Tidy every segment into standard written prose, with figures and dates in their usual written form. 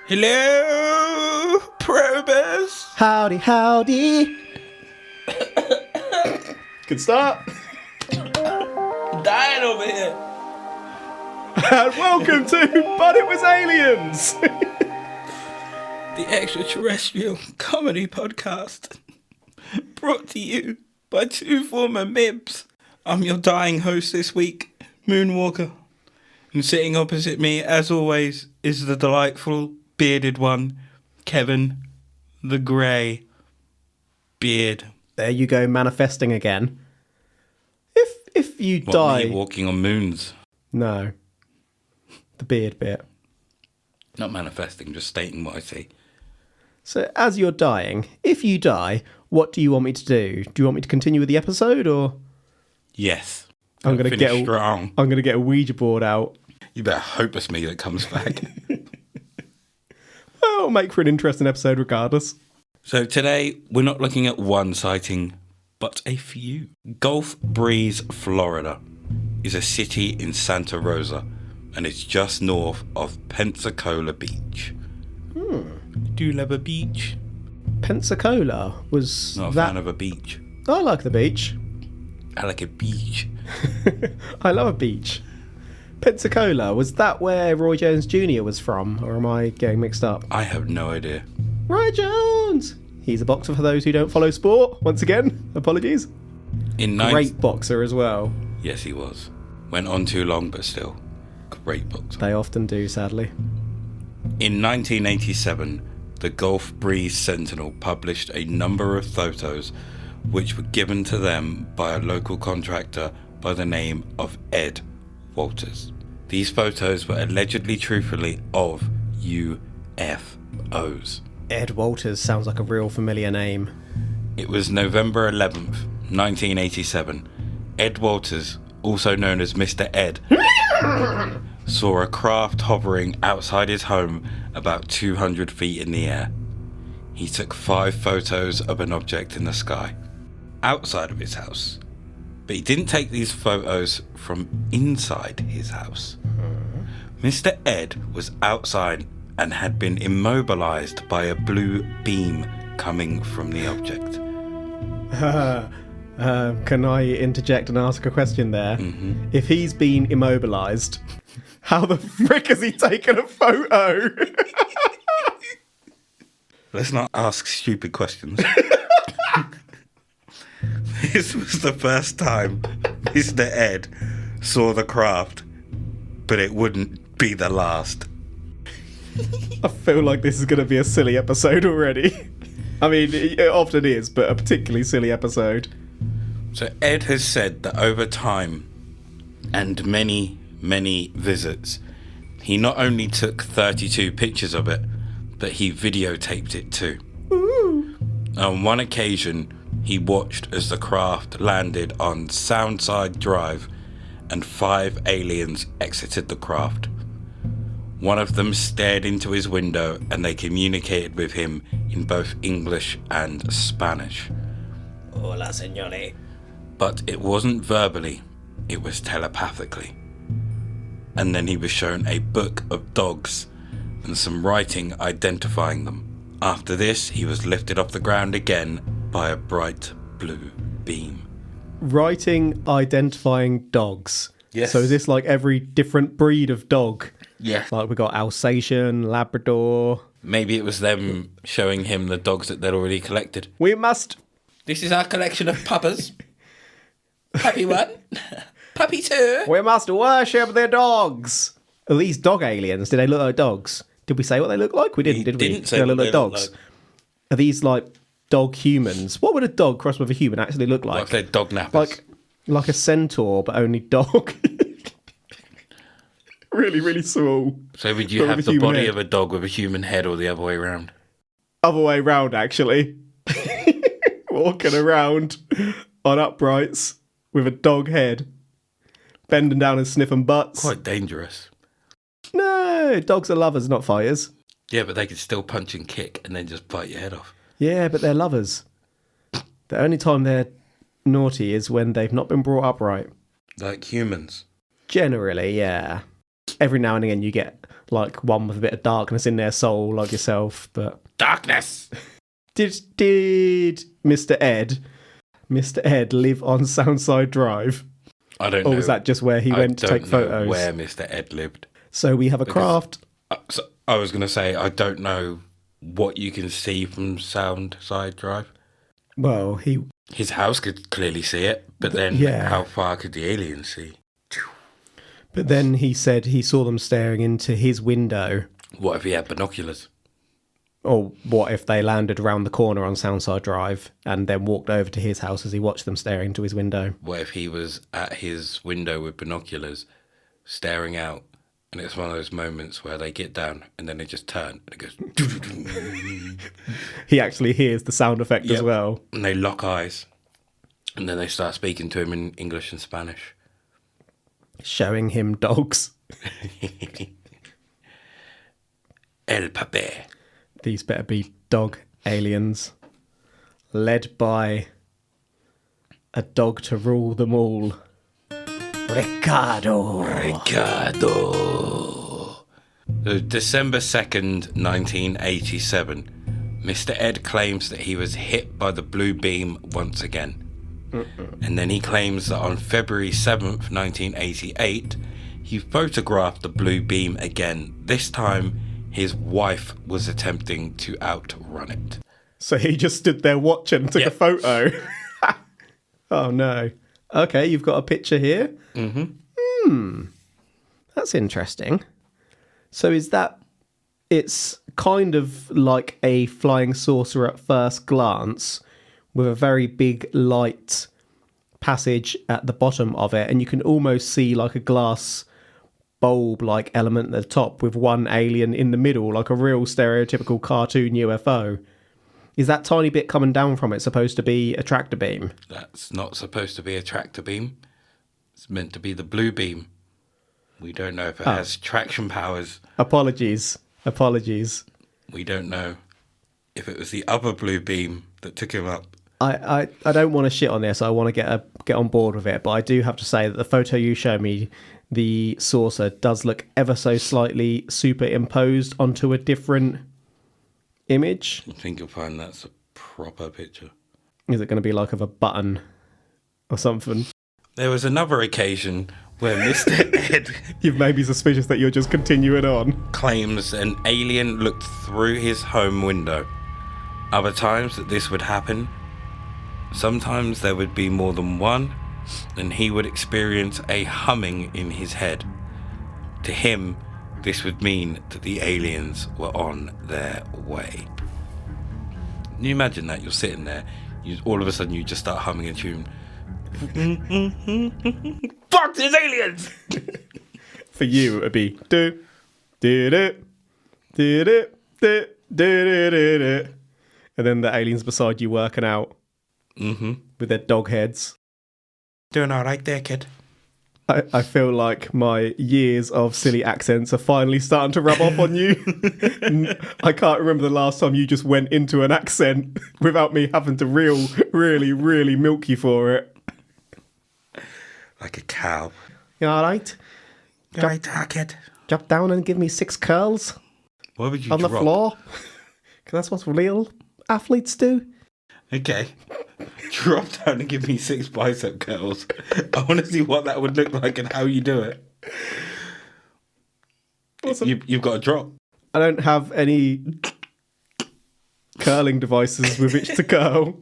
Hello, probers. Howdy, howdy. Good start. I'm dying over here. And welcome to But It Was Aliens. The extraterrestrial comedy podcast. Brought to you by two former Mibs. I'm your dying host this week, Moonwalker. And sitting opposite me, as always, is the delightful bearded one, Kevin the Grey Beard. There you go, manifesting again. If you What, die... me walking on moons? No. The beard bit. Not manifesting, just stating what I see. So, as you're dying, if you die, what do you want me to do? Do you want me to continue with the episode, or...? Yes. I'm going to get strong. I'm going to get a Ouija board out. You better hope it's me that comes back. Well, it'll make for an interesting episode regardless. So today, we're not looking at one sighting, but a few. Gulf Breeze, Florida, is a city in Santa Rosa, and it's just north of Pensacola Beach. Do you love a beach? Pensacola was Not a that... fan of a beach. I like the beach. I like a beach. I love a beach. Pensacola, was that where Roy Jones Jr. was from, or am I getting mixed up? I have no idea. Roy Jones! He's a boxer for those who don't follow sport. Once again, apologies. Great boxer as well. Yes, he was. Went on too long, but still. Great boxer. They often do, sadly. In 1987, the Gulf Breeze Sentinel published a number of photos which were given to them by a local contractor by the name of Ed Walters. These photos were allegedly truthfully of UFOs. Ed Walters sounds like a real familiar name. It was November 11th, 1987. Ed Walters, also known as Mr. Ed, saw a craft hovering outside his home about 200 feet in the air. He took 5 photos of an object in the sky outside of his house. But he didn't take these photos from inside his house. Mr. Ed was outside and had been immobilized by a blue beam coming from the object. Can I interject and ask a question there? Mm-hmm. If he's been immobilized, how the frick has he taken a photo? Let's not ask stupid questions. This was the first time Mr. Ed saw the craft, but it wouldn't be the last. I feel like this is going to be a silly episode already. I mean, it often is, but a particularly silly episode. So Ed has said that over time and many, many visits, he not only took 32 pictures of it, but he videotaped it too. Ooh. On one occasion, he watched as the craft landed on Soundside Drive and 5 aliens exited the craft. One of them stared into his window and they communicated with him in both English and Spanish. Hola, señores. But it wasn't verbally, it was telepathically. And then he was shown a book of dogs and some writing identifying them. After this, he was lifted off the ground again by a bright blue beam. Writing identifying dogs. Yes. So is this like every different breed of dog? Yeah. Like we got Alsatian, Labrador. Maybe it was them showing him the dogs that they'd already collected. We must... This is our collection of puppers. Puppy 1. Puppy 2. We must worship the dogs. Are these dog aliens? Did they look like dogs? Did we say what they look like? We didn't, did we? Didn't say they what look they like dogs. look like. Are these like dog humans? What would a dog crossed with a human actually look like? Like they're dog nappers. Like a centaur, but only dog. Really, really small. So would you have the body of a dog with a human head or the other way around? Other way round, actually. Walking around on uprights with a dog head. Bending down and sniffing butts. Quite dangerous. No, dogs are lovers, not fighters. Yeah, but they can still punch and kick and then just bite your head off. Yeah, but they're lovers. The only time they're naughty is when they've not been brought up right. Like humans. Generally, yeah. every now and again you get like one with a bit of darkness in their soul, like yourself. But Darkness. did Mr. Ed live on Soundside Drive? I don't know. Or was that just where he went to take photos? Where Mr. Ed lived. So we have a craft. So I was going to say, I don't know what you can see from Soundside Drive. Well, his house could clearly see it, but then how far could the aliens see? But then he said he saw them staring into his window. What if he had binoculars? Or what if they landed around the corner on Soundside Drive and then walked over to his house as he watched them staring into his window? What if he was at his window with binoculars, staring out, and it's one of those moments where they get down and then they just turn and it goes... He actually hears the sound effect as well. And they lock eyes. And then they start speaking to him in English and Spanish. Showing him dogs. El Pape. These better be dog aliens. Led by a dog to rule them all. Ricardo. So December 2nd, 1987. Mr. Ed claims that he was hit by the blue beam once again. And then he claims that on February 7th, 1988, he photographed the blue beam again. This time, his wife was attempting to outrun it. So he just stood there watching and took a photo. Oh, no. Okay, you've got a picture here. That's interesting. So is that... It's kind of like a flying saucer at first glance with a very big light passage at the bottom of it, and you can almost see like a glass bulb-like element at the top with one alien in the middle, like a real stereotypical cartoon UFO. Is that tiny bit coming down from it supposed to be a tractor beam? That's not supposed to be a tractor beam. It's meant to be the blue beam. We don't know if it has traction powers. Apologies. We don't know if it was the other blue beam that took him up. I don't want to shit on this. I want to get on board with it, but I do have to say that the photo you show me, the saucer does look ever so slightly superimposed onto a different image. I think you'll find that's a proper picture. Is it going to be like of a button or something? There was another occasion where Mr. Ed... You've made me suspicious that you're just continuing on. ...claims an alien looked through his home window. Other times that this would happen, sometimes there would be more than one, and he would experience a humming in his head. To him, this would mean that the aliens were on their way. Can you imagine that? You're sitting there, all of a sudden you just start humming a tune. Fuck, there's aliens! For you, it would be do, did it, did it, did it. And then the aliens beside you working out with their dog heads. Doing all right there, kid. I feel like my years of silly accents are finally starting to rub off on you. I can't remember the last time you just went into an accent without me having to really milk you for it. Like a cow. You all right? You all right, kid? Drop down and give me 6 curls. Why would you on drop? The floor? Because that's what real athletes do. Okay. Drop down and give me 6 bicep curls. I want to see what that would look like and how you do it. You've got to drop. I don't have any curling devices with which to curl.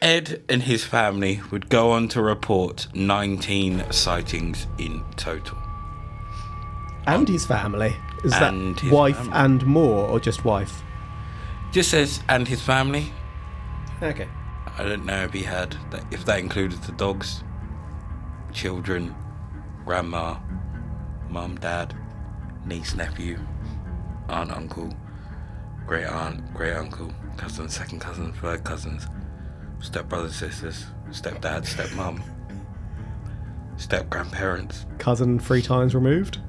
Ed and his family would go on to report 19 sightings in total. And his family? Is that wife family. And more, or just wife? Just says, and his family. Okay. I don't know if that included the dogs, children, grandma, mum, dad, niece, nephew, aunt, uncle, great aunt, great uncle, cousins, second cousins, third cousins, step brothers, sisters, stepdad, stepmum, step grandparents. Cousin 3 times removed.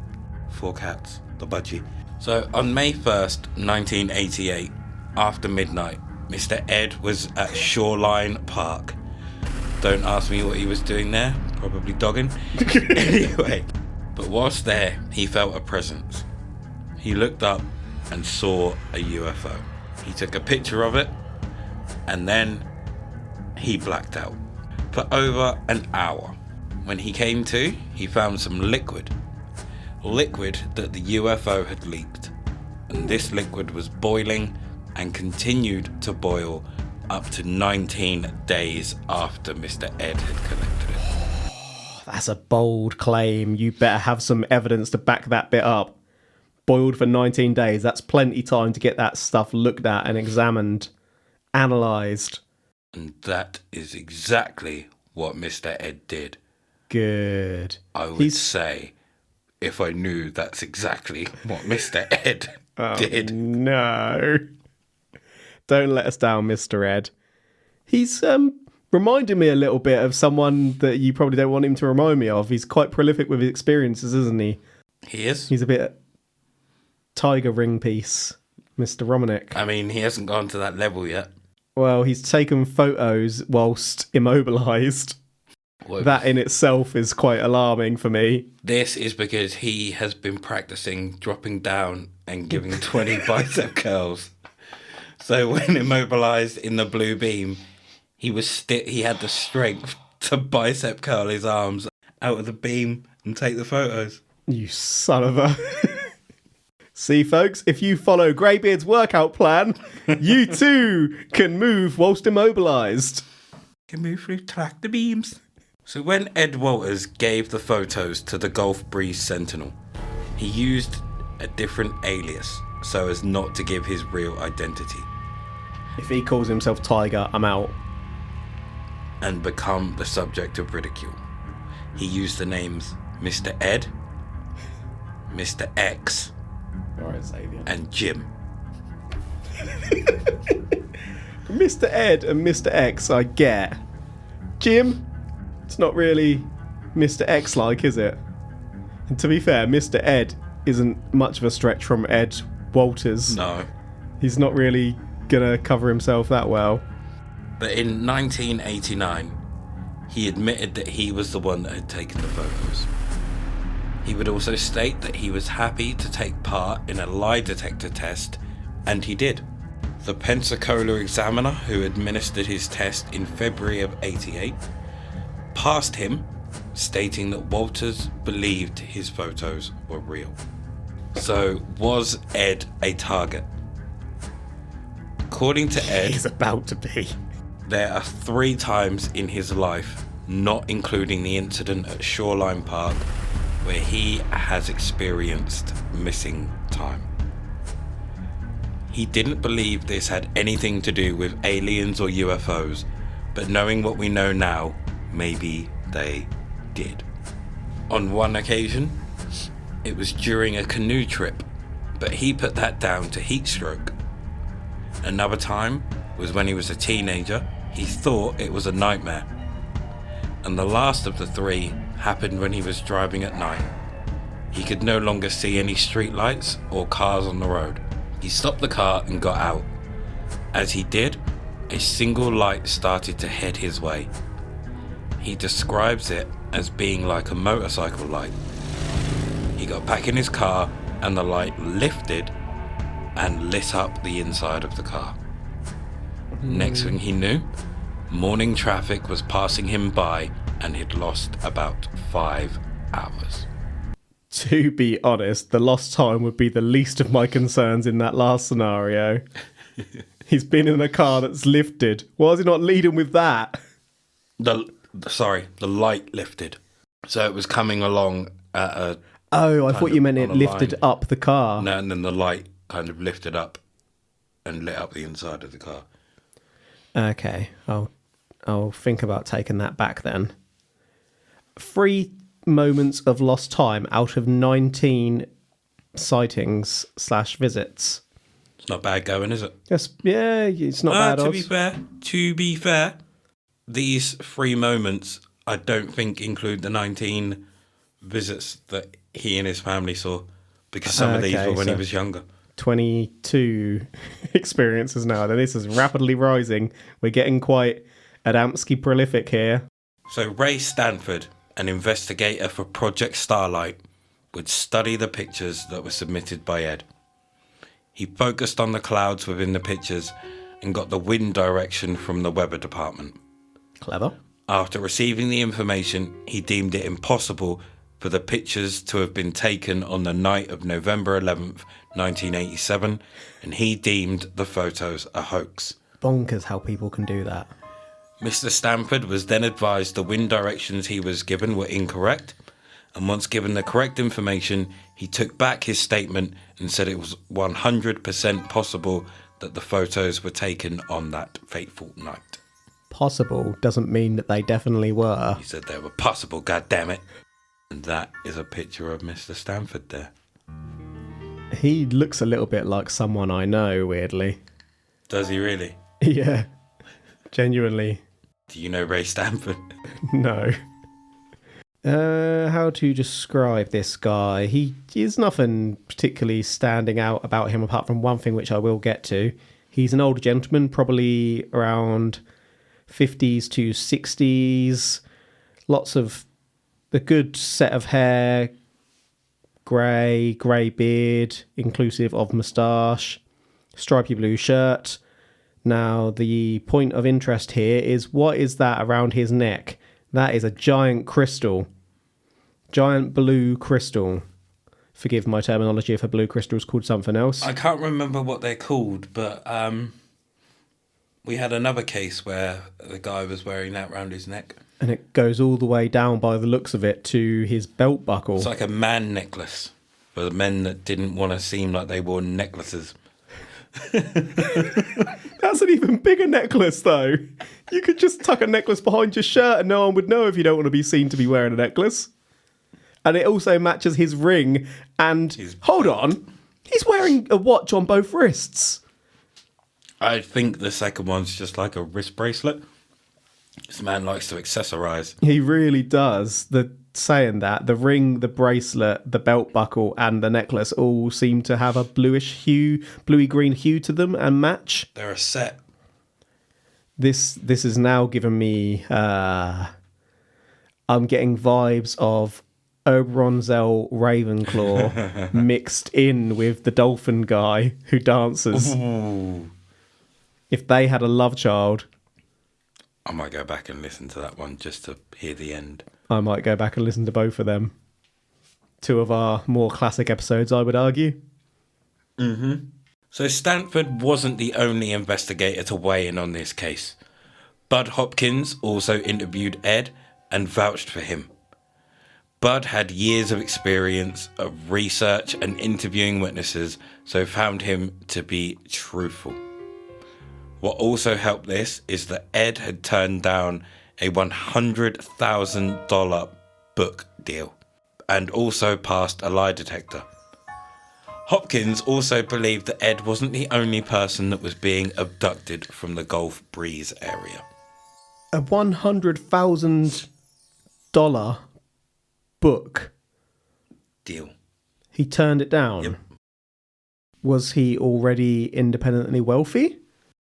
4 cats, the budgie. So on May 1st, 1988, after midnight, Mr. Ed was at Shoreline Park. Don't ask me what he was doing there. Probably dogging. Anyway, But whilst there, he felt a presence. He looked up and saw a UFO. He took a picture of it, and then he blacked out for over an hour. When he came to, he found some liquid that the UFO had leaked, and this liquid was boiling and continued to boil up to 19 days after Mr. Ed had collected it. That's a bold claim. You better have some evidence to back that bit up. Boiled for 19 days. That's plenty time to get that stuff looked at and examined, analysed. And that is exactly what Mr. Ed did. Good. I would say, if I knew that's exactly what Mr. Ed did. No. Don't let us down, Mr. Ed. He's reminding me a little bit of someone that you probably don't want him to remind me of. He's quite prolific with his experiences, isn't he? He is. He's a bit tiger ring piece, Mr. Romanek. I mean, he hasn't gone to that level yet. Well, he's taken photos whilst immobilised. That in itself is quite alarming for me. This is because he has been practicing dropping down and giving 20 bicep curls. So when immobilised in the blue beam, he had the strength to bicep curl his arms out of the beam and take the photos. You son of a... See, folks, if you follow Greybeard's workout plan, you too can move whilst immobilised. Can move through tractor beams. So when Ed Walters gave the photos to the Gulf Breeze Sentinel, he used a different alias so as not to give his real identity. If he calls himself Tiger, I'm out. And become the subject of ridicule. He used the names Mr. Ed, Mr. X, and Jim. Mr. Ed and Mr. X, I get. Jim? It's not really Mr. X-like, is it? And to be fair, Mr. Ed isn't much of a stretch from Ed Walters. No. He's not really gonna cover himself that well. But in 1989, he admitted that he was the one that had taken the photos. He would also state that he was happy to take part in a lie detector test, and he did. The Pensacola examiner who administered his test in February of '88 passed him, stating that Walters believed his photos were real. So, was Ed a target? According to Ed, he's about to be. There are 3 times in his life, not including the incident at Shoreline Park, where he has experienced missing time. He didn't believe this had anything to do with aliens or UFOs, but knowing what we know now, maybe they did. On one occasion, it was during a canoe trip, but he put that down to heat stroke. Another time was when he was a teenager. He thought it was a nightmare. And the last of the 3 happened when he was driving at night. He could no longer see any street lights or cars on the road. He stopped the car and got out. As he did, a single light started to head his way. He describes it as being like a motorcycle light. He got back in his car and the light lifted and lit up the inside of the car. Next thing he knew, morning traffic was passing him by and he'd lost about 5 hours. To be honest, the lost time would be the least of my concerns in that last scenario. He's been in a car that's lifted. Why is he not leading with that? The light lifted. So it was coming along at a... Oh, I thought you meant it lifted up the car. No, and then the light kind of lifted up and lit up the inside of the car. Okay, I'll think about taking that back then. 3 moments of lost time out of 19 sightings / visits. It's not bad going, is it? Yes, yeah, it's not bad. To be fair, these 3 moments I don't think include the 19 visits that he and his family saw, because some of these were when he was younger. 22 experiences now. Then this is rapidly rising. We're getting quite Adamski prolific here. So Ray Stanford, an investigator for Project Starlight, would study the pictures that were submitted by Ed. He focused on the clouds within the pictures and got the wind direction from the weather department. Clever. After receiving the information, he deemed it impossible for the pictures to have been taken on the night of November 11th, 1987, and he deemed the photos a hoax. Bonkers how people can do that. Mr. Stanford was then advised the wind directions he was given were incorrect, and once given the correct information, he took back his statement and said it was 100% possible that the photos were taken on that fateful night. Possible doesn't mean that they definitely were. He said they were possible, goddammit. And that is a picture of Mr. Stanford there. He looks a little bit like someone I know, weirdly. Does he really? Yeah, genuinely. Do you know Ray Stanford? No. How to describe this guy? He is nothing particularly standing out about him apart from one thing which I will get to. He's an older gentleman, probably around 50s to 60s. Lots of a good set of hair, grey beard, inclusive of moustache, stripy blue shirt. Now, the point of interest here is, what is that around his neck? That is a giant crystal. Giant blue crystal. Forgive my terminology if a blue crystal is called something else. I can't remember what they're called, but we had another case where the guy was wearing that around his neck. And it goes all the way down, by the looks of it, to his belt buckle. It's like a man necklace for the men that didn't want to seem like they wore necklaces. That's an even bigger necklace, though. You could just tuck a necklace behind your shirt and no one would know if you don't want to be seen to be wearing a necklace. And it also matches his ring and... Hold on. He's wearing a watch on both wrists. I think the second one's just like a wrist bracelet. This man likes to accessorize. He really does. Saying that, the ring, the bracelet, the belt buckle, and the necklace all seem to have a bluish hue, bluey green hue to them and match. They're a set. This has now given me. I'm getting vibes of Oberonzell Ravenclaw mixed in with the dolphin guy who dances. Ooh. If they had a love child, I might go back and listen to that one just to hear the end. I might go back and listen to both of them. Two of our more classic episodes, I would argue. Mm-hmm. So Stanford wasn't the only investigator to weigh in on this case. Bud Hopkins also interviewed Ed and vouched for him. Bud had years of experience of research and interviewing witnesses, so found him to be truthful. What also helped this is that Ed had turned down a $100,000 book deal and also passed a lie detector. Hopkins also believed that Ed wasn't the only person that was being abducted from the Gulf Breeze area. A $100,000 book Deal. He turned it down. Yep. Was he already independently wealthy?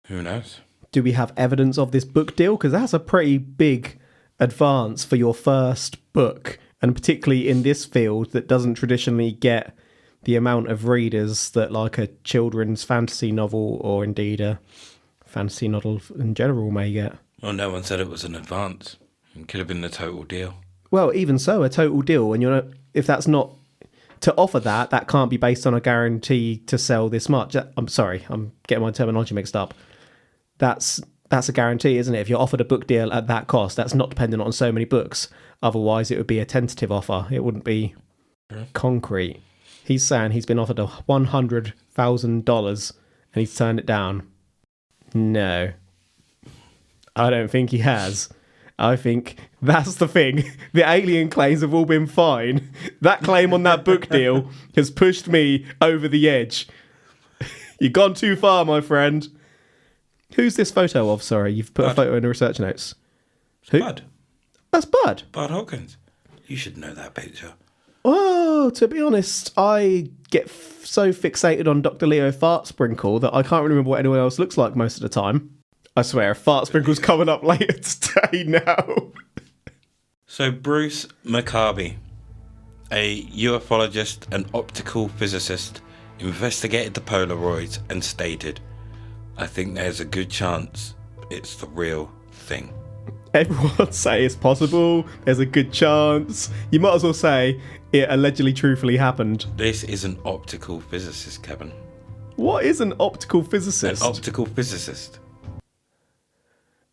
Who knows? Do we have evidence of this book deal? Because that's a pretty big advance for your first book, and particularly in this field that doesn't traditionally get the amount of readers that like a children's fantasy novel or indeed a fantasy novel in general may get. Well, no one said it was an advance. It could have been the total deal. Well, even so, a total deal, and if that's not to offer that can't be based on a guarantee to sell this much. I'm sorry, I'm getting my terminology mixed up. That's a guarantee, isn't it? If you're offered a book deal at that cost, that's not dependent on so many books. Otherwise, it would be a tentative offer. It wouldn't be concrete. He's saying he's been offered $100,000 and he's turned it down. No, I don't think he has. I think that's the thing. The alien claims have all been fine. That claim on that book deal has pushed me over the edge. You've gone too far, my friend. Who's this photo of? Sorry, you've put Bud. a photo in the research notes. Who? Bud. That's Bud. Bud Hopkins. You should know that picture. Oh, to be honest, I get so fixated on Dr. Leo Fart Sprinkle that I can't remember what anyone else looks like most of the time. I swear, Fart Sprinkle's coming up later today now. So Bruce McCarby, A ufologist and optical physicist investigated the Polaroids and stated, "I think there's a good chance it's the real thing." Everyone say it's possible. There's a good chance. You might as well say it allegedly truthfully happened. This is an optical physicist, Kevin. What is an optical physicist? An optical physicist.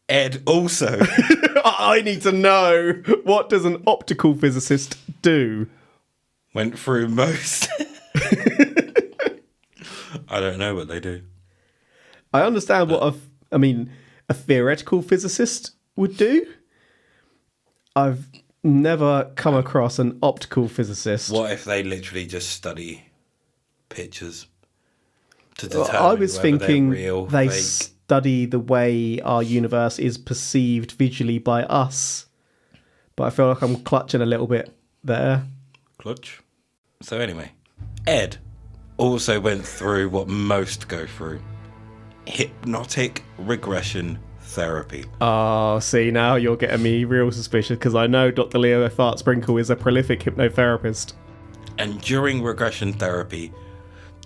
Ed also. I need to know. What does an optical physicist do? Went through most. I don't know what they do. I understand what a theoretical physicist would do. I've never come across an optical physicist. What if they literally just study pictures to determine I was whether thinking they're real, they fake? study the way our universe is perceived visually by us. But I feel like I'm clutching a little bit there. Clutch. So anyway, Ed also went through what most go through: hypnotic regression therapy. Oh, see, now you're getting me real suspicious because I know Dr. Leo Fart Sprinkle is a prolific hypnotherapist. And during regression therapy,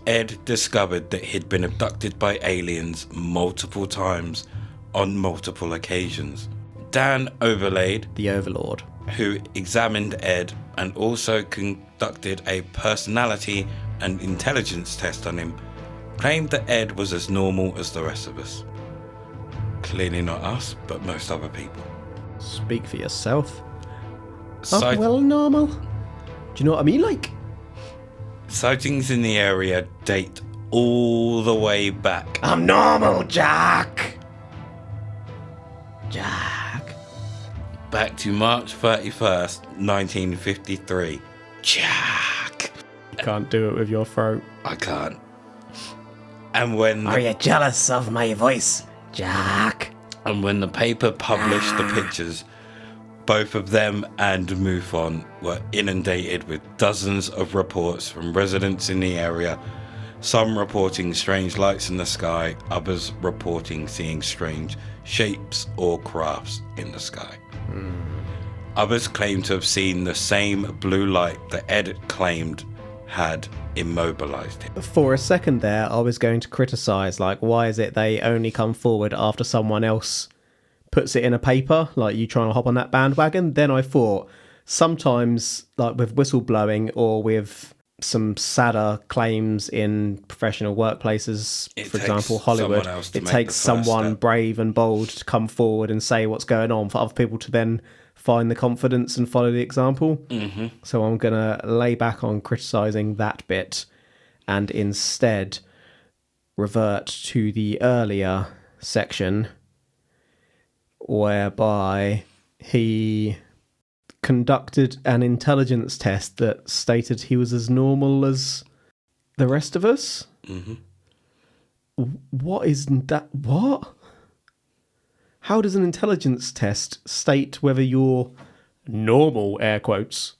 Ed discovered that he'd been abducted by aliens multiple times on multiple occasions. Dan Overlaid, The Overlord, who examined Ed and also conducted a personality and intelligence test on him, claimed that Ed was as normal as the rest of us. Clearly not us, but most other people. speak for yourself. Sight- well, normal. Do you know what I mean? Like, Sightings in the area date all the way back. I'm normal, Jack. Jack. Back to March 31st, 1953. Jack! Can't do it with your throat. I can't. And when you jealous of my voice, Jack? the paper published the pictures, both of them and MUFON were inundated with dozens of reports from residents in the area, some reporting strange lights in the sky, others reporting seeing strange shapes or crafts in the sky. Others claimed to have seen the same blue light that Ed claimed had immobilized him. For a second there, I was going to criticise, like, why is it they only come forward after someone else puts it in a paper, like you trying to hop on that bandwagon? Then I thought, sometimes, like with whistleblowing or with some sadder claims in professional workplaces, for example, Hollywood, it takes someone brave and bold to come forward and say what's going on for other people to then find the confidence and follow the example. Mm-hmm. So I'm going to lay back on criticising that bit and instead revert to the earlier section whereby he conducted an intelligence test that stated he was as normal as the rest of us. Mm-hmm. What is that? What? How does an intelligence test state whether you're normal, air quotes?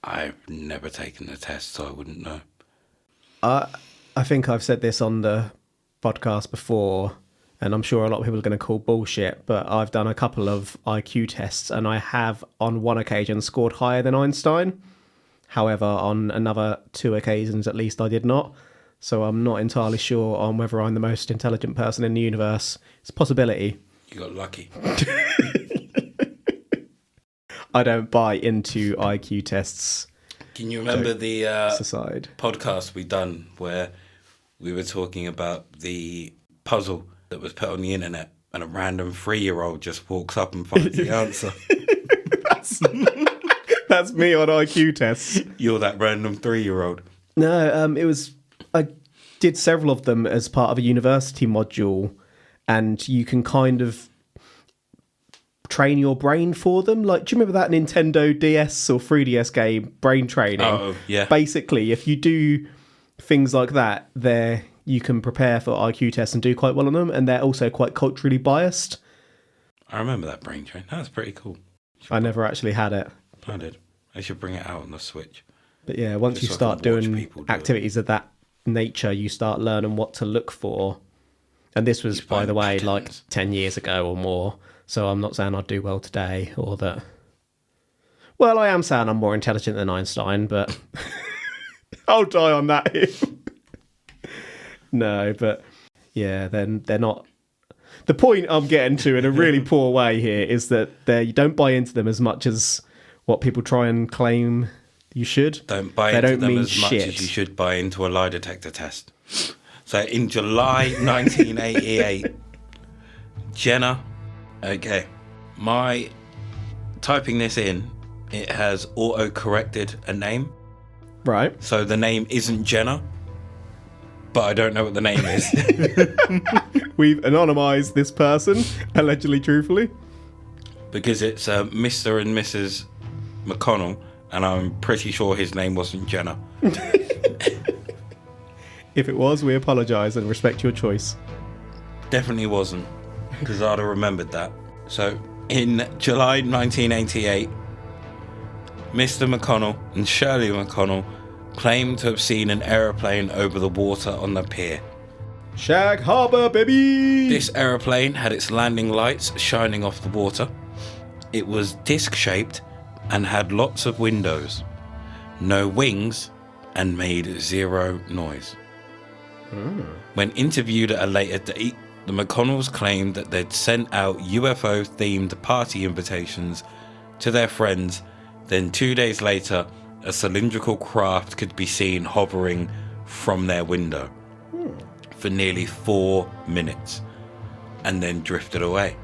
I've never taken the test, so I wouldn't know. I think I've said this on the podcast before, and I'm sure a lot of people are going to call bullshit, but I've done a couple of IQ tests, and I have, on one occasion, scored higher than Einstein. However, on another 2 occasions, at least, I did not. So I'm not entirely sure on whether I'm the most intelligent person in the universe. It's a possibility. You got lucky. I don't buy into IQ tests. Can you remember the Aside. podcast we done where we were talking about the puzzle that was put on the internet and a random 3-year-old just walks up and finds the answer? That's me on IQ tests. You're that random 3-year-old. No, it was... I did several of them as part of a university module, and you can kind of train your brain for them. Like, do you remember that Nintendo DS or 3DS game, Brain Training? Oh, yeah. Basically, if you do things like that, there you can prepare for IQ tests and do quite well on them, and they're also quite culturally biased. I remember that Brain Train. That was pretty cool. I never actually had it. I did. I should bring it out on the Switch. But yeah, once you start doing activities of that nature, you start learning what to look for. And this was, by the way, like 10 years ago or more. So I'm not saying I'd do well today or that. Well, I am saying I'm more intelligent than Einstein, but I'll die on that hill. No, but yeah, then they're not. The point I'm getting to in a really poor way here is that you don't buy into them as much as what people try and claim you should. Don't buy into them as much as you should buy into a lie detector test. So in July 1988, Jenna, okay, my typing this in, it has auto-corrected a name. Right. So the name isn't Jenna, but I don't know what the name is. We've anonymised this person, allegedly truthfully. Because it's Mr. and Mrs. McConnell, and I'm pretty sure his name wasn't Jenna. If it was, we apologise and respect your choice. Definitely wasn't, because I'd have remembered that. So, in July 1988, Mr. McConnell and Shirley McConnell claimed to have seen an aeroplane over the water on the pier. Shag Harbour, baby! This aeroplane had its landing lights shining off the water. It was disc-shaped and had lots of windows, no wings, and made zero noise. When interviewed at a later date, the McConnells claimed that they'd sent out UFO-themed party invitations to their friends. Then 2 days later, a cylindrical craft could be seen hovering from their window for nearly 4 minutes and then drifted away.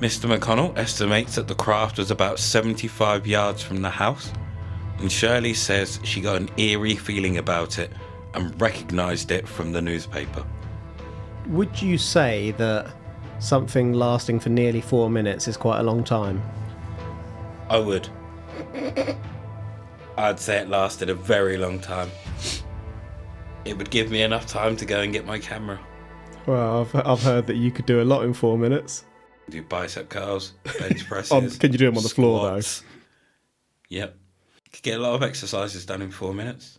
Mr. McConnell estimates that the craft was about 75 yards from the house, and Shirley says she got an eerie feeling about it and recognised it from the newspaper. Would you say that something lasting for nearly 4 minutes is quite a long time? I would. I'd say it lasted a very long time. It would give me enough time to go and get my camera. Well, I've heard that you could do a lot in 4 minutes. Do bicep curls, bench presses. Can you do them on the floor, squats. Yep. Could get a lot of exercises done in 4 minutes.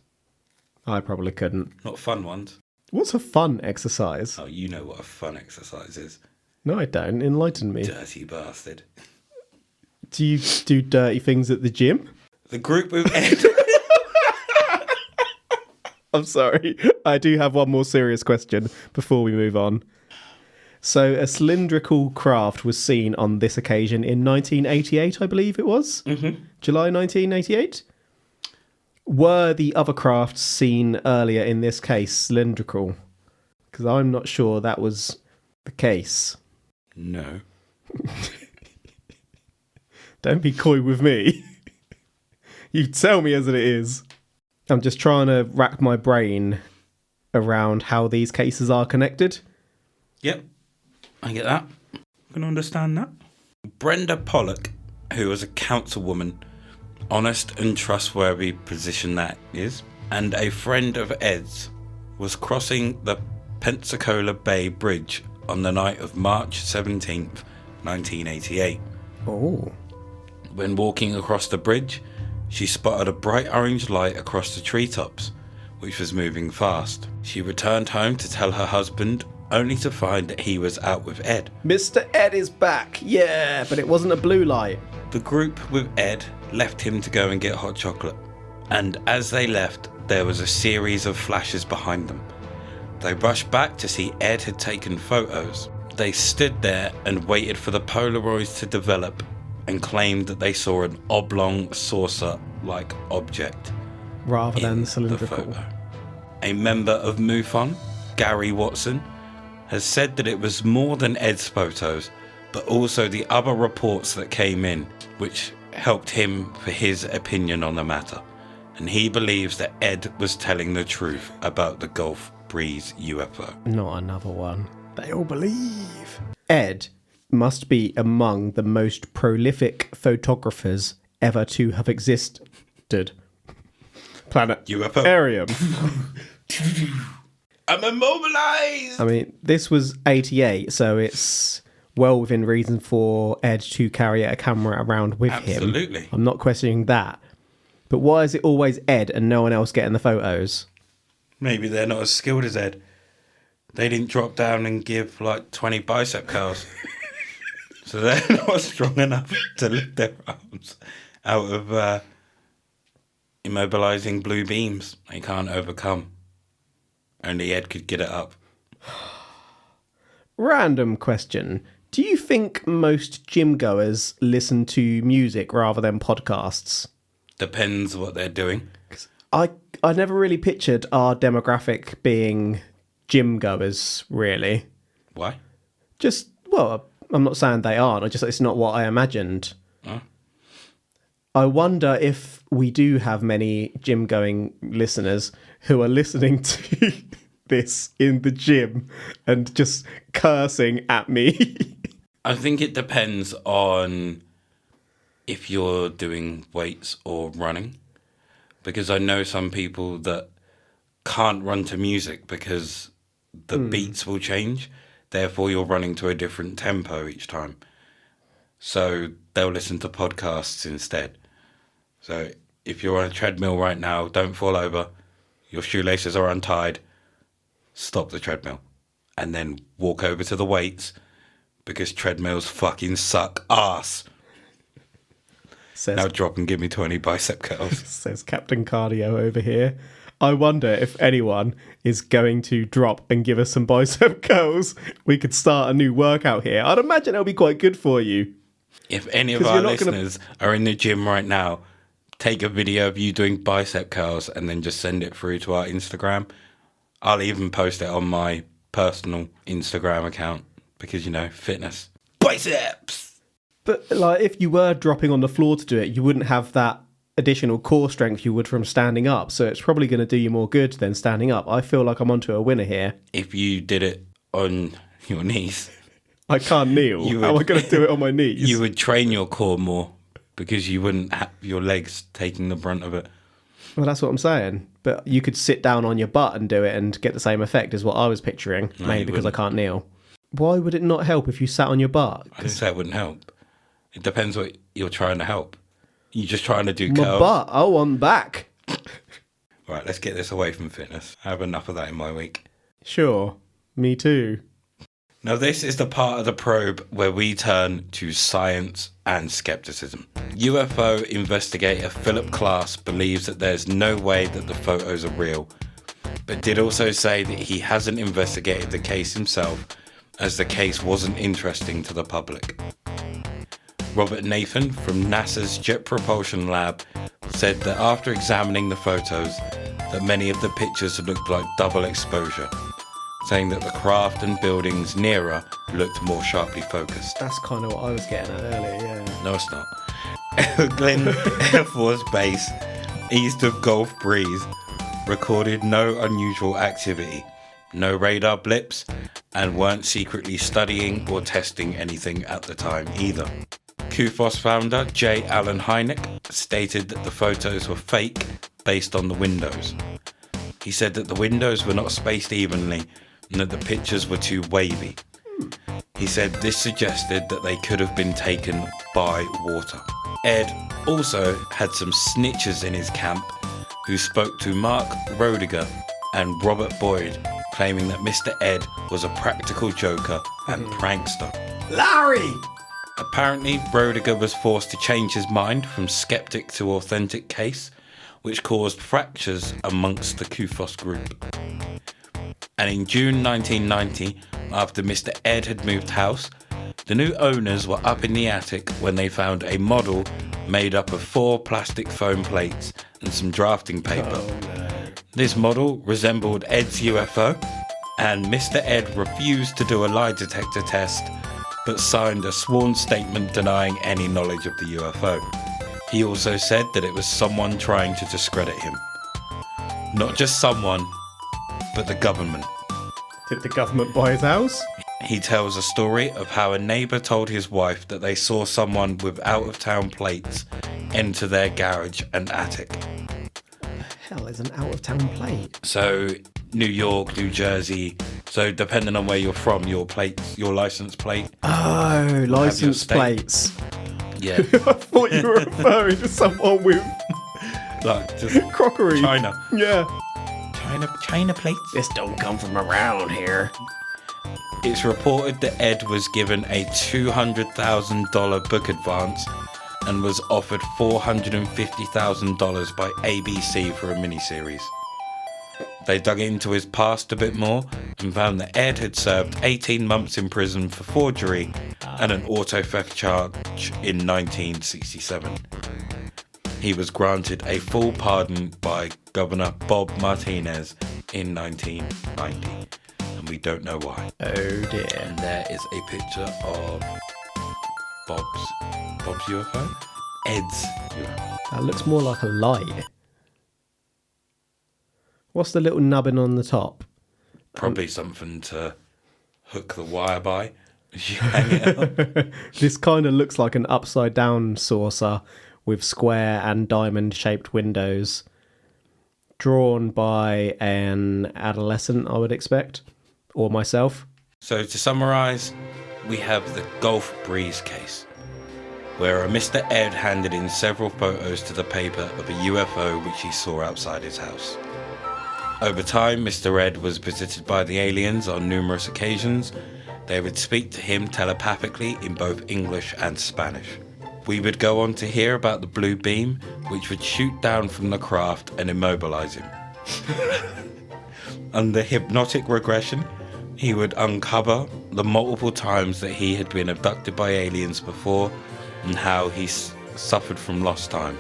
though? I probably couldn't. Not fun ones. What's a fun exercise? Oh, you know what a fun exercise is. No, I don't. Enlighten me. Dirty bastard. Do you do dirty things at the gym? The group with Ed. I'm sorry. I do have one more serious question before we move on. So, a cylindrical craft was seen on this occasion in 1988, I believe it was? Mm-hmm. July 1988? Were the other crafts seen earlier in this case cylindrical? Because I'm not sure that was the case. No. Don't be coy with me. You tell me as it is. I'm just trying to rack my brain around how these cases are connected. Yep. I get that. I can understand that. Brenda Pollock, who was a councilwoman, honest and trustworthy position that is, and a friend of Ed's, was crossing the Pensacola Bay Bridge on the night of March 17th, 1988. Oh. When walking across the bridge, she spotted a bright orange light across the treetops, which was moving fast. She returned home to tell her husband, only to find that he was out with Ed. Mr. Ed is back. Yeah, but it wasn't a blue light. The group with Ed left him to go and get hot chocolate, and as they left, there was a series of flashes behind them. They rushed back to see Ed had taken photos. They stood there and waited for the Polaroids to develop and claimed that they saw an oblong saucer-like object Rather than in the cylindrical. photo. A member of MUFON, Gary Watson, has said that it was more than Ed's photos, but also the other reports that came in, which helped him for his opinion on the matter. And he believes that Ed was telling the truth about the Gulf Breeze UFO. Not another one. They all believe. Ed must be among the most prolific photographers ever to have existed. Planetarium. I'm immobilized! I mean, this was 88, so it's well within reason for Ed to carry a camera around with him. Absolutely. I'm not questioning that. But why is it always Ed and no one else getting the photos? Maybe they're not as skilled as Ed. They didn't drop down and give like 20 bicep curls. So they're not strong enough to lift their arms out of immobilizing blue beams they can't overcome. Only Ed could get it up. Random question. Do you think most gym goers listen to music rather than podcasts? Depends what they're doing. I never really pictured our demographic being gym goers, really. Why? Just, well, I'm not saying they aren't. It's not what I imagined. Huh? I wonder if we do have many gym-going listeners who are listening to this in the gym and just cursing at me. I think it depends on if you're doing weights or running. Because I know some people that can't run to music because the beats will change. Therefore, you're running to a different tempo each time. So they'll listen to podcasts instead. So if you're on a treadmill right now, don't fall over. Your shoelaces are untied. Stop the treadmill. And then walk over to the weights because treadmills fucking suck ass. Now drop and give me 20 bicep curls. Says Captain Cardio over here. I wonder if anyone is going to drop and give us some bicep curls. We could start a new workout here. I'd imagine it'll be quite good for you. If any of our listeners are in the gym right now, take a video of you doing bicep curls and then just send it through to our Instagram. I'll even post it on my personal Instagram account because, fitness. Biceps! But like, if you were dropping on the floor to do it, you wouldn't have that additional core strength you would from standing up. So it's probably going to do you more good than standing up. I feel like I'm onto a winner here. If you did it on your knees. I can't kneel. How am I going to do it on my knees? You would train your core more because you wouldn't have your legs taking the brunt of it. Well, that's what I'm saying. But you could sit down on your butt and do it and get the same effect as what I was picturing, mainly because I can't kneel. Why would it not help if you sat on your butt? I didn't say it wouldn't help. It depends what you're trying to help. You're just trying to do my curls. Butt, I want back. Right, let's get this away from fitness. I have enough of that in my week. Sure, me too. Now, this is the part of the probe where we turn to science and skepticism. UFO investigator Philip Klass believes that there's no way that the photos are real, but did also say that he hasn't investigated the case himself, as the case wasn't interesting to the public. Robert Nathan from NASA's Jet Propulsion Lab said that after examining the photos, that many of the pictures looked like double exposure, saying that the craft and buildings nearer looked more sharply focused. That's kind of what I was getting at earlier, yeah. No, it's not. Glen Air Force Base, east of Gulf Breeze, recorded no unusual activity, no radar blips, and weren't secretly studying or testing anything at the time either. Kufos founder J. Allen Hynek stated that the photos were fake based on the windows. He said that the windows were not spaced evenly and that the pictures were too wavy. He said this suggested that they could have been taken by water. Ed also had some snitches in his camp who spoke to Mark Roediger and Robert Boyd, claiming that Mr. Ed was a practical joker and prankster. Larry! Apparently, Roediger was forced to change his mind from skeptic to authentic case, which caused fractures amongst the Kufos group. And in June 1990, after Mr. Ed had moved house, the new owners were up in the attic when they found a model made up of 4 plastic foam plates and some drafting paper. Oh, no. This model resembled Ed's UFO, and Mr. Ed refused to do a lie detector test, but signed a sworn statement denying any knowledge of the UFO. He also said that it was someone trying to discredit him. Not just someone, but the government. Did the government buy his house? He tells a story of how a neighbour told his wife that they saw someone with out-of-town plates enter their garage and attic. What the hell is an out-of-town plate? So, New York, New Jersey. So, depending on where you're from, your license plate. Oh, license state. plates. Yeah. I thought you were referring to someone with Like, just crockery. China. Yeah. China plates. This don't come from around here. It's reported that Ed was given a $200,000 book advance and was offered $450,000 by ABC for a miniseries. They dug into his past a bit more and found that Ed had served 18 months in prison for forgery and an auto theft charge in 1967. He was granted a full pardon by Governor Bob Martinez in 1990, and we don't know why. Oh dear. And there is a picture of Bob's UFO? Ed's UFO. That looks more like a light. What's the little nubbin on the top? Probably something to hook the wire by as you hang it up. This kind of looks like an upside down saucer with square and diamond shaped windows. Drawn by an adolescent, I would expect. Or myself. So to summarise, we have the Gulf Breeze case, where a Mr. Ed handed in several photos to the paper of a UFO which he saw outside his house. Over time, Mr. Ed was visited by the aliens on numerous occasions. They would speak to him telepathically in both English and Spanish. We would go on to hear about the blue beam, which would shoot down from the craft and immobilise him. Under hypnotic regression, he would uncover the multiple times that he had been abducted by aliens before and how he suffered from lost time,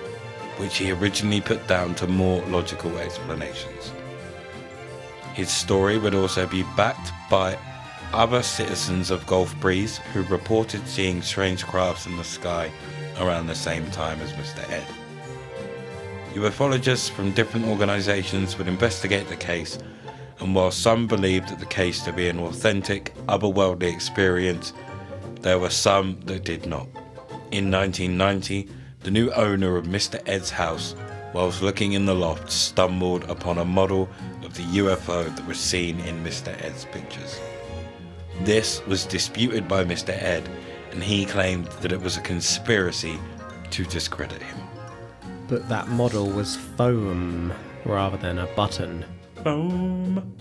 which he originally put down to more logical explanations. His story would also be backed by other citizens of Gulf Breeze who reported seeing strange crafts in the sky around the same time as Mr. Ed. Ufologists from different organisations would investigate the case, and while some believed that the case to be an authentic, otherworldly experience, there were some that did not. In 1990, the new owner of Mr. Ed's house, whilst looking in the loft, stumbled upon a model of the UFO that was seen in Mr. Ed's pictures. This was disputed by Mr. Ed, and he claimed that it was a conspiracy to discredit him. But that model was foam rather than a button. Boom.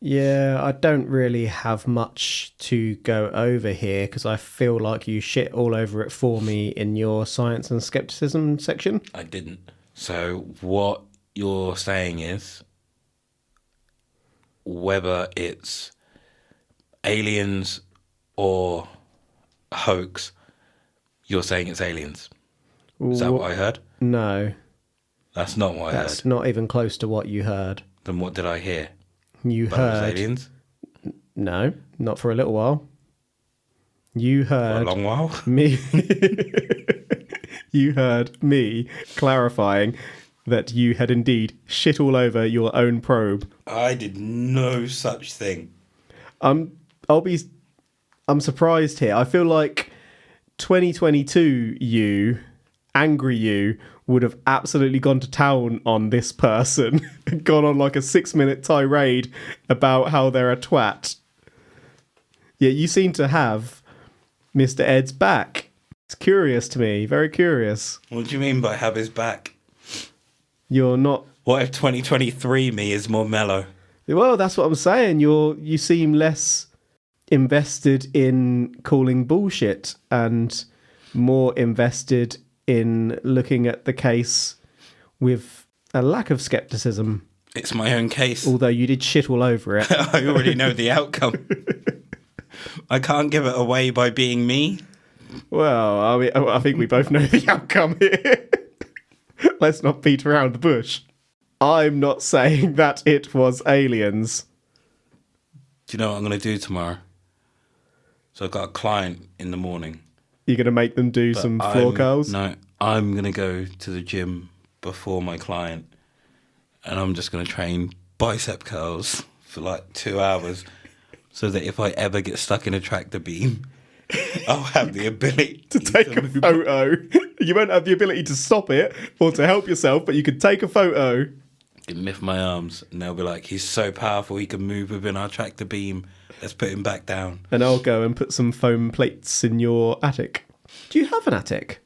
Yeah, I don't really have much to go over here because I feel like you shit all over it for me in your science and skepticism section. I didn't. So what you're saying is, whether it's aliens or a hoax, you're saying it's aliens. Is that what I heard? No. That's not what I heard. That's not even close to what you heard. Then what did I hear? You But it was heard... aliens? No, not for a little while. You heard... For a long while? Me... You heard me clarifying that you had indeed shit all over your own probe. I did no such thing. I'm surprised here. I feel like 2022 you, angry you, would have absolutely gone to town on this person and gone on like a 6-minute tirade about how they're a twat. Yeah, you seem to have Mr. Ed's back. It's curious to me, very curious. What do you mean by have his back? You're not... What if 2023 me is more mellow? Well, that's what I'm saying. You seem less invested in calling bullshit and more invested in looking at the case with a lack of skepticism. It's my own case. Although you did shit all over it. I already know the outcome. I can't give it away by being me. Well, I mean, I think we both know the outcome here. Let's not beat around the bush. I'm not saying that it was aliens. Do you know what I'm going to do tomorrow? So I've got a client in the morning. You're going to make them do some floor curls? No, I'm going to go to the gym before my client and I'm just going to train bicep curls for like 2 hours so that if I ever get stuck in a tractor beam, I'll have the ability to take a photo. You won't have the ability to stop it or to help yourself, but you can take a photo. I can lift my arms and they'll be like, he's so powerful, he can move within our tractor beam. Let's put him back down. And I'll go and put some foam plates in your attic. Do you have an attic?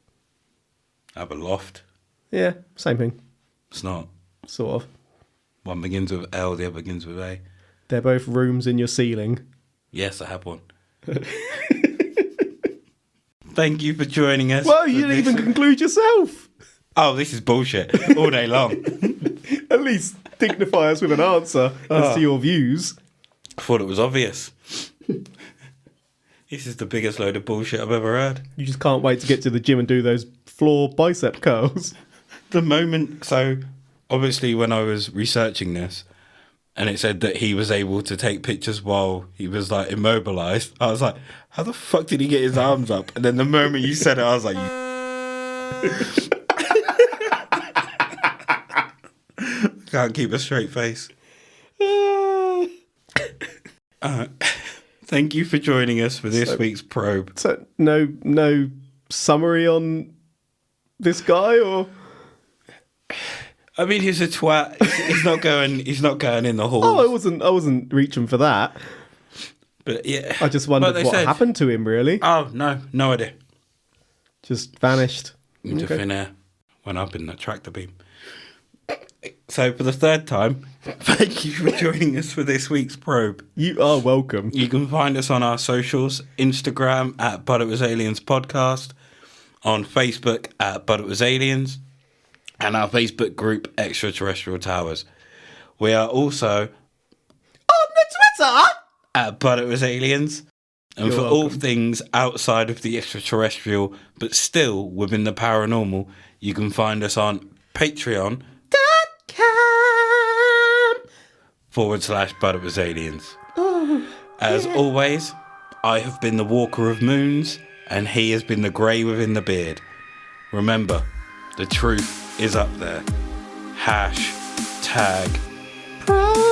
I have a loft. Yeah, same thing. It's not. Sort of. One begins with L, the other begins with A. They're both rooms in your ceiling. Yes, I have one. Thank you for joining us. Well, you didn't even conclude yourself. Oh, this is bullshit all day long. At least dignify us with an answer as to your views. I thought it was obvious. This is the biggest load of bullshit I've ever heard. You just can't wait to get to the gym and do those floor bicep curls. The moment, so obviously when I was researching this and it said that he was able to take pictures while he was like immobilized, I was like, how the fuck did he get his arms up? And then the moment you said it, I was like, can't keep a straight face. Thank you for joining us for this week's probe. So no summary on this guy, or? I mean, he's a twat. He's not going in the hall. Oh, I wasn't reaching for that. But yeah, I just wondered what happened to him. Really? Oh no idea. Just vanished Into thin air. Went up in the tractor beam. So for the third time, thank you for joining us for this week's probe. You are welcome. You can find us on our socials, Instagram at But It Was Aliens Podcast, on Facebook at But It Was Aliens, and our Facebook group, Extraterrestrial Towers. We are also on the Twitter at But It Was Aliens. And You're for welcome. all things outside of the extraterrestrial, but still within the paranormal, you can find us on Patreon.com/But It Was Aliens. As always, I have been the Walker of Moons, and he has been the Grey within the beard. Remember, the truth is up there. #.